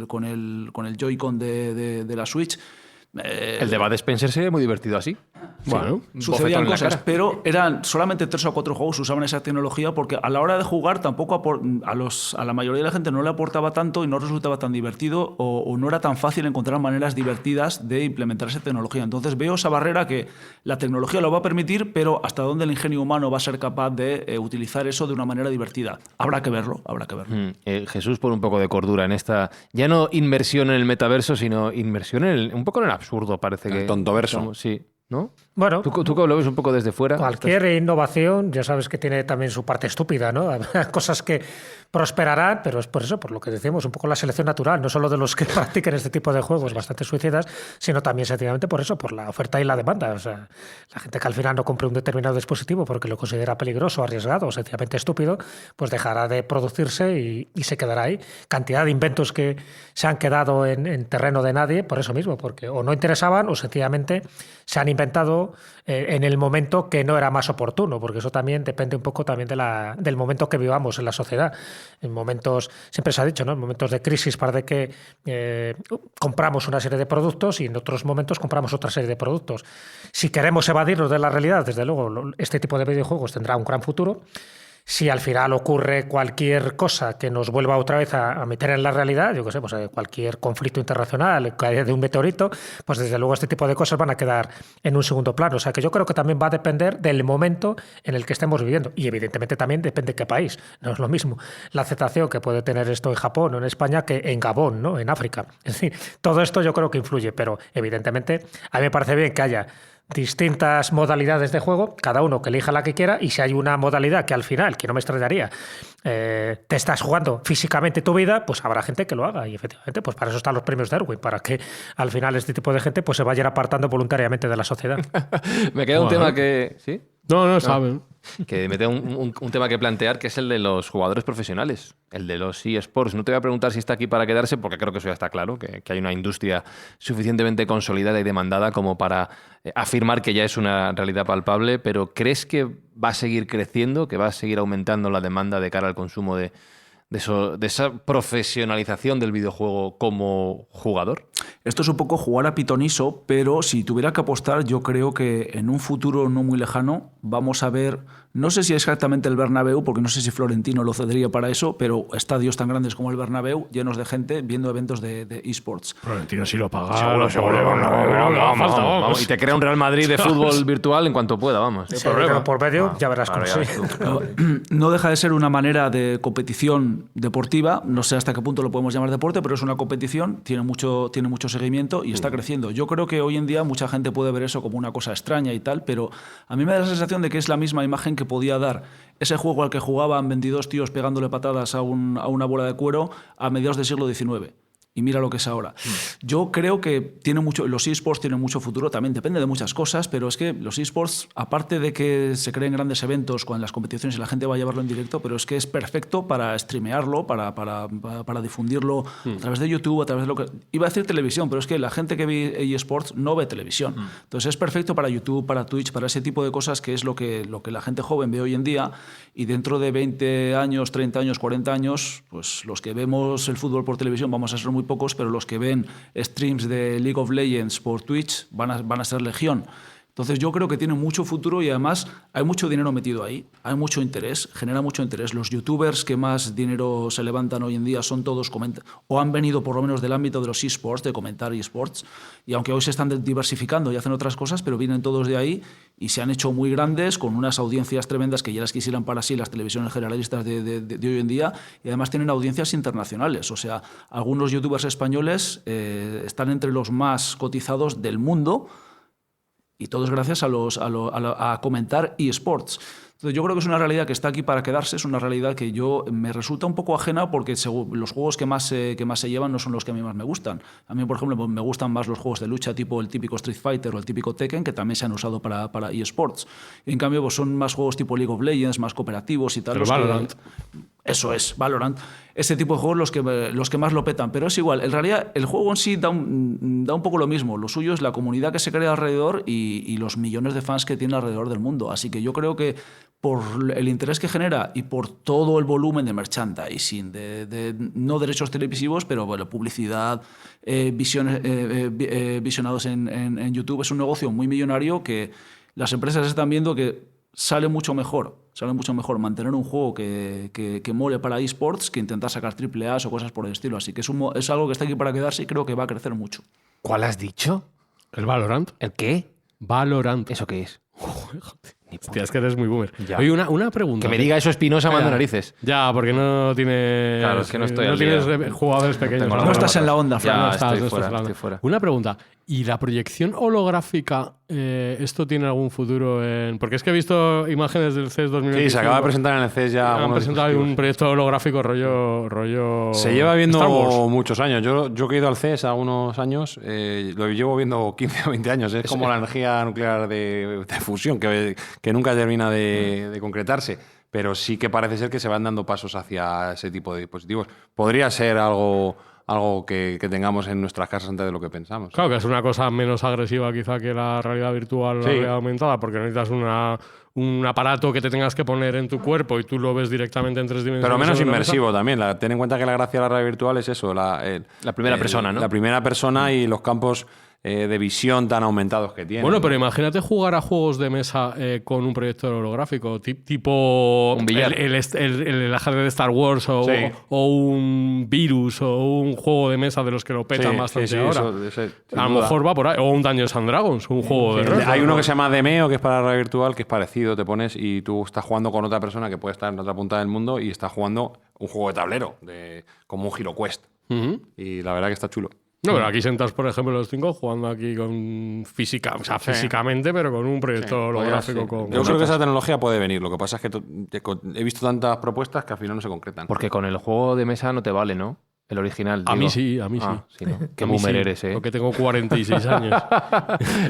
con el Joy-Con de la Switch. El de Bud Spencer sería muy divertido así. Bueno, Sucedían cosas, pero eran solamente 3 o 4 juegos que usaban esa tecnología porque a la hora de jugar tampoco a la mayoría de la gente no le aportaba tanto y no resultaba tan divertido o no era tan fácil encontrar maneras divertidas de implementar esa tecnología. Entonces veo esa barrera que la tecnología lo va a permitir, pero hasta dónde el ingenio humano va a ser capaz de utilizar eso de una manera divertida. Habrá que verlo, habrá que verlo. Jesús, por un poco de cordura en esta, ya no inmersión en el metaverso, sino inmersión un poco en el absurdo, parece que. El tontoverso. Sí, ¿no? Bueno, ¿Tú lo ves un poco desde fuera? cualquier innovación, ya sabes que tiene también su parte estúpida, ¿no? Habrá cosas que prosperarán, pero es por eso, por lo que decimos, un poco la selección natural, no solo de los que practiquen este tipo de juegos bastante suicidas, sino también sencillamente por eso, por la oferta y la demanda. O sea, la gente que al final no compre un determinado dispositivo porque lo considera peligroso, arriesgado o sencillamente estúpido, pues dejará de producirse y se quedará ahí. Cantidad de inventos que se han quedado en terreno de nadie por eso mismo, porque o no interesaban o sencillamente se han inventado en el momento que no era más oportuno, porque eso también depende un poco también del momento que vivamos en la sociedad. En momentos, siempre se ha dicho, ¿no? En momentos de crisis parece que compramos una serie de productos y en otros momentos compramos otra serie de productos. Si queremos evadirnos de la realidad, desde luego, este tipo de videojuegos tendrá un gran futuro. Si al final ocurre cualquier cosa que nos vuelva otra vez a meter en la realidad, yo qué sé, pues cualquier conflicto internacional, caída de un meteorito, pues desde luego este tipo de cosas van a quedar en un segundo plano. O sea que yo creo que también va a depender del momento en el que estemos viviendo. Y evidentemente también depende de qué país. No es lo mismo la aceptación que puede tener esto en Japón o en España que en Gabón, ¿no? En África. Es decir, todo esto yo creo que influye, pero evidentemente a mí me parece bien que haya distintas modalidades de juego, cada uno que elija la que quiera, y si hay una modalidad que al final, que no me extrañaría, te estás jugando físicamente tu vida, pues habrá gente que lo haga y efectivamente pues para eso están los premios de Erwin, para que al final este tipo de gente pues se vaya a ir apartando voluntariamente de la sociedad. Me queda un tema que... ¿Sí? No, saben. Que me tengo un tema que plantear, que es el de los jugadores profesionales, el de los eSports. No te voy a preguntar si está aquí para quedarse, porque creo que eso ya está claro, que hay una industria suficientemente consolidada y demandada como para afirmar que ya es una realidad palpable, pero ¿crees que va a seguir creciendo, que va a seguir aumentando la demanda de cara al consumo de esa profesionalización del videojuego como jugador? Esto es un poco jugar a pitoniso, pero si tuviera que apostar, yo creo que en un futuro no muy lejano vamos a ver, no sé si exactamente el Bernabéu, porque no sé si Florentino lo cedería para eso, pero estadios tan grandes como el Bernabéu, llenos de gente viendo eventos de eSports. Florentino sí lo paga. Seguro. Vamos. Y te crea un Real Madrid de fútbol virtual en cuanto pueda, vamos. Sí, pero por medio ya verás cómo sí. No deja de ser una manera de competición deportiva, no sé hasta qué punto lo podemos llamar deporte, pero es una competición, tiene mucho seguimiento y está creciendo. Yo creo que hoy en día mucha gente puede ver eso como una cosa extraña y tal, pero a mí me da la sensación de que es la misma imagen que podía dar ese juego al que jugaban 22 tíos pegándole patadas a una bola de cuero a mediados del siglo XIX. Y mira lo que es ahora. Yo creo que los eSports tienen mucho futuro, también depende de muchas cosas, pero es que los eSports, aparte de que se creen grandes eventos con las competiciones y la gente va a llevarlo en directo, pero es que es perfecto para streamearlo, para difundirlo a través de YouTube, a través de lo que... Iba a decir televisión, pero es que la gente que ve eSports no ve televisión. Entonces es perfecto para YouTube, para Twitch, para ese tipo de cosas que es lo que la gente joven ve hoy en día, y dentro de 20 años, 30 años, 40 años, pues los que vemos el fútbol por televisión vamos a ser muy pocos, pero los que ven streams de League of Legends por Twitch van a ser legión. Entonces yo creo que tiene mucho futuro y además hay mucho dinero metido ahí, hay mucho interés, genera mucho interés. Los youtubers que más dinero se levantan hoy en día son todos o han venido por lo menos del ámbito de los eSports, de comentar eSports, y aunque hoy se están diversificando y hacen otras cosas, pero vienen todos de ahí y se han hecho muy grandes con unas audiencias tremendas que ya las quisieran para sí las televisiones generalistas de hoy en día, y además tienen audiencias internacionales. O sea, algunos youtubers españoles están entre los más cotizados del mundo, Y todo es gracias a comentar eSports. Entonces, yo creo que es una realidad que está aquí para quedarse, es una realidad que yo me resulta un poco ajena porque los juegos que más se llevan no son los que a mí más me gustan. A mí, por ejemplo, me gustan más los juegos de lucha tipo el típico Street Fighter o el típico Tekken, que también se han usado para eSports. En cambio, pues son más juegos tipo League of Legends, más cooperativos y tal. El Valorant. Eso es, Valorant. Ese tipo de juegos los que más lo petan. Pero es igual, en realidad el juego en sí da un poco lo mismo. Lo suyo es la comunidad que se crea alrededor y los millones de fans que tiene alrededor del mundo. Así que yo creo que por el interés que genera y por todo el volumen de merchandising, de no derechos televisivos, pero bueno, publicidad, visionados en YouTube, es un negocio muy millonario que las empresas están viendo que sale mucho mejor mantener un juego que mole para eSports que intentar sacar AAAs o cosas por el estilo. Así que es algo que está aquí para quedarse y creo que va a crecer mucho. ¿Cuál has dicho? ¿El Valorant? ¿El qué? Valorant. ¿Eso qué es? Hostia, es que eres muy boomer. Ya. Oye, una pregunta. Que me diga eso Espinosa manda narices. Ya, porque no tienes... Claro, es que no estoy no al tienes día. jugadores pequeños. tengo la No estás en la onda, Fran. Ya, No estás estoy en la onda. estoy fuera. Una pregunta. ¿Y la proyección holográfica, esto tiene algún futuro en...? Porque es que he visto imágenes del CES 2025. Sí, se acaba de presentar en el CES ya. Han algunos presentado dispositivos. un proyecto holográfico rollo Se lleva viendo Star Wars. muchos años. Yo que he ido al CES a unos años, lo llevo viendo 15 o 20 años. Es como la energía nuclear de fusión, que nunca termina de concretarse. Pero sí que parece ser que se van dando pasos hacia ese tipo de dispositivos. Podría ser algo que tengamos en nuestras casas antes de lo que pensamos. Claro, que es una cosa menos agresiva quizá que la realidad virtual o la Sí. realidad aumentada, porque necesitas un aparato que te tengas que poner en tu cuerpo y tú lo ves directamente en 3 dimensiones. Pero menos en una inmersivo también. Ten en cuenta que la gracia de la realidad virtual es eso. La primera persona, ¿no? La primera persona y los campos de visión tan aumentados que tiene. Bueno, pero imagínate jugar a juegos de mesa con un proyector holográfico, tipo Un billar. el ajedrez de Star Wars o, Sí. o un Virus o un juego de mesa de los que lo petan Sí, bastante sí, ahora. sin A lo duda. mejor va por ahí. O un Dungeons and Dragons, un juego de rol. Hay uno que se llama Demeo, que es para la realidad virtual, que es parecido. Te pones y tú estás jugando con otra persona que puede estar en otra punta del mundo y estás jugando un juego de tablero, como un HeroQuest. Ujú. Y la verdad que está chulo. No, pero aquí sentas, por ejemplo, los 5 jugando aquí con físicamente, pero con un proyector holográfico. Sí. Con Yo creo que esa tecnología puede venir. Lo que pasa es que he visto tantas propuestas que al final no se concretan. Porque con el juego de mesa no te vale, ¿no? El original. A digo. mí sí, a mí sí. Sí, ¿no? Qué A mí boomer sí, eres, ¿eh? Porque tengo 46 años.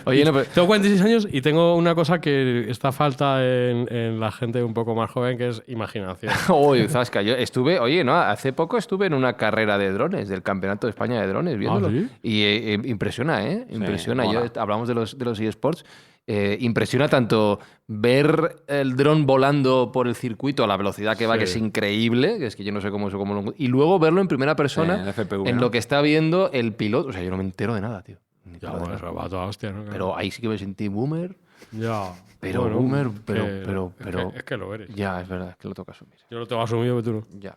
Oye, no, pero- Tengo 46 años y tengo una cosa que está falta en la gente un poco más joven, que es imaginación. Uy, Zasca, yo estuve, oye, no, hace poco estuve en una carrera de drones, del Campeonato de España de Drones, viéndolo. ¿sí? Y impresiona, ¿eh? Impresiona. mola. Hablamos de los eSports. Impresiona tanto ver el dron volando por el circuito a la velocidad que va, Sí. que es increíble, que es que yo no sé cómo lo... Y luego verlo en primera persona, Sí, en FPV, en ¿no? lo que está viendo el piloto. O sea, yo no me entero de nada, tío. Ni Ya, puta bueno, idea. eso va a toda hostia, ¿no? Pero ahí sí que me sentí boomer. Ya. Pero Bueno, boomer, es pero... que- es que lo eres. Ya, es verdad, es que lo toca asumir. Yo lo tengo asumido que tú no. Ya.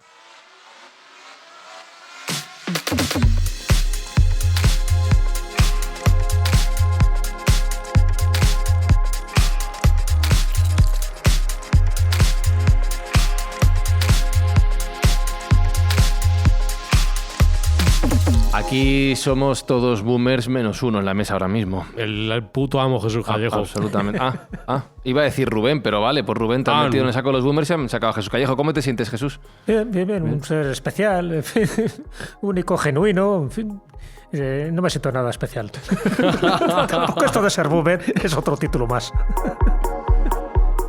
Aquí somos todos boomers menos uno en la mesa ahora mismo. El puto amo Jesús Callejo. Absolutamente. Iba a decir Rubén, pero vale, por Rubén te han metido en el saco de los boomers y han sacado a Jesús Callejo. ¿Cómo te sientes, Jesús? Bien, bien, bien. Un ser especial, en fin, único, genuino, en fin. No me siento nada especial. Tampoco esto de ser boomer es otro título más.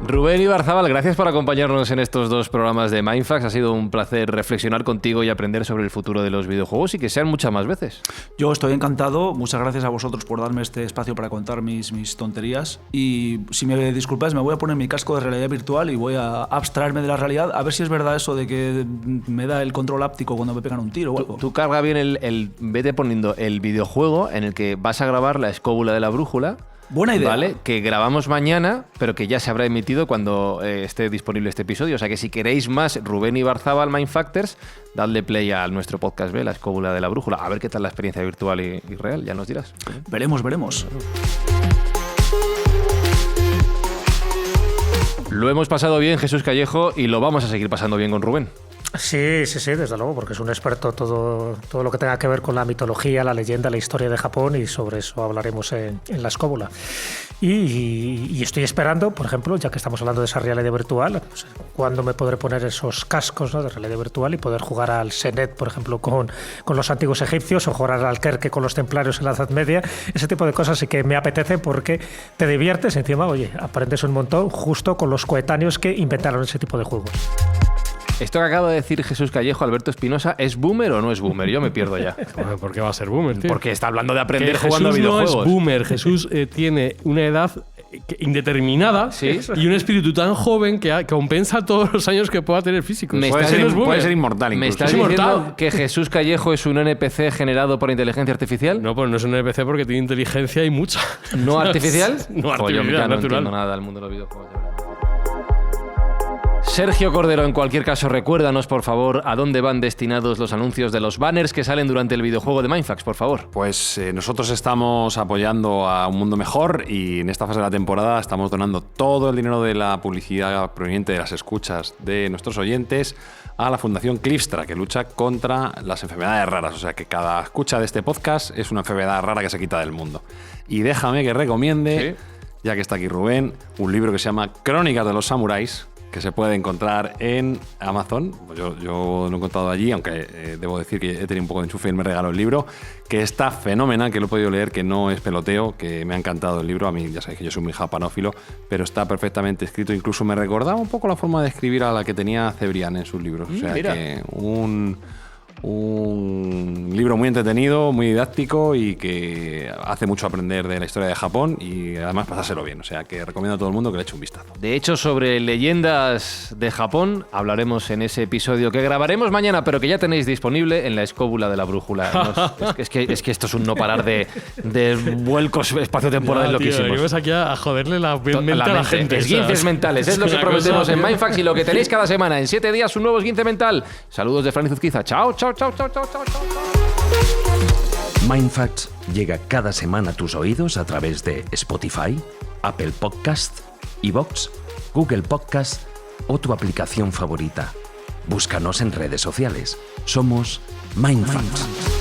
Rubén Ibarzábal, gracias por acompañarnos en estos 2 programas de Mindfax. Ha sido un placer reflexionar contigo y aprender sobre el futuro de los videojuegos y que sean muchas más veces. Yo estoy encantado. Muchas gracias a vosotros por darme este espacio para contar mis tonterías. Y si me disculpáis, me voy a poner mi casco de realidad virtual y voy a abstraerme de la realidad a ver si es verdad eso de que me da el control áptico cuando me pegan un tiro o algo. Tú carga bien vete poniendo el videojuego en el que vas a grabar la escóbula de la brújula. Buena idea. Vale, que grabamos mañana, pero que ya se habrá emitido cuando esté disponible este episodio. O sea que si queréis más Rubén Ibarzábal Mindfactors, dadle play a nuestro podcast B, La Escóbula de la Brújula. A ver qué tal la experiencia virtual y real, ya nos dirás. Veremos. Lo hemos pasado bien, Jesús Callejo, y lo vamos a seguir pasando bien con Rubén. Sí, desde luego, porque es un experto todo lo que tenga que ver con la mitología, la leyenda, la historia de Japón, y sobre eso hablaremos en la escóbula. Y estoy esperando, por ejemplo, ya que estamos hablando de esa realidad virtual, pues, cuándo me podré poner esos cascos, ¿no?, de realidad virtual y poder jugar al Senet, por ejemplo, con los antiguos egipcios, o jugar al Alquerque con los templarios en la Edad Media. Ese tipo de cosas sí que me apetece, porque te diviertes y encima, oye, aprendes un montón justo con los coetáneos que inventaron ese tipo de juegos. Esto que acaba de decir Jesús Callejo, Alberto Espinosa, ¿es boomer o no es boomer? Yo me pierdo ya. ¿Por qué va a ser boomer, tío? Porque está hablando de aprender Que jugando a Jesús videojuegos. no es boomer. Jesús tiene una edad indeterminada, ¿Sí? y un espíritu tan joven que compensa todos los años que pueda tener físicos. Me Puede estás ser, diciendo- puede ser inmortal ¿Me incluso. estás Es diciendo inmortal. que Jesús Callejo es un NPC generado por inteligencia artificial? No, pues no es un NPC porque tiene inteligencia y mucha. ¿No artificial? No Jo, yo ya artificial, no natural. entiendo nada del mundo de los videojuegos. de verdad. Sergio Cordero, en cualquier caso, recuérdanos, por favor, a dónde van destinados los anuncios de los banners que salen durante el videojuego de Mindfax, por favor. Pues nosotros estamos apoyando a un mundo mejor, y en esta fase de la temporada estamos donando todo el dinero de la publicidad proveniente de las escuchas de nuestros oyentes a la Fundación Clipstra, que lucha contra las enfermedades raras. O sea que cada escucha de este podcast es una enfermedad rara que se quita del mundo. Y déjame que recomiende, ya que está aquí Rubén, un libro que se llama Crónicas de los Samuráis, que se puede encontrar en Amazon. Pues yo lo he encontrado allí, aunque debo decir que he tenido un poco de enchufe y él me regaló el libro, que está fenomenal, que lo he podido leer, que no es peloteo, que me ha encantado el libro. A mí ya sabéis que yo soy muy japanófilo, pero está perfectamente escrito. Incluso me recordaba un poco la forma de escribir a la que tenía Cebrián en sus libros. O sea mira. que un libro muy entretenido, muy didáctico, y que hace mucho aprender de la historia de Japón y además pasárselo bien. O sea que recomiendo a todo el mundo que le eche un vistazo. De hecho, sobre leyendas de Japón hablaremos en ese episodio que grabaremos mañana, pero que ya tenéis disponible en la escóbula de la brújula. Es que esto es un no parar de vuelcos espacio-temporales Ya, tío, loquísimos. venimos aquí a joderle la mente a la mente. gente. Esguinces o sea, mentales, es lo que una prometemos cosa, en tío. Mindfax, y lo que tenéis cada semana. En 7 días, un nuevo esguince mental. Saludos de Fran y Zuzquiza. Chao, chao, chao, chao, chao, chao, chao. Mindfacts llega cada semana a tus oídos a través de Spotify, Apple Podcast, iVoox, Google Podcast o tu aplicación favorita. Búscanos en redes sociales. Somos Mindfacts.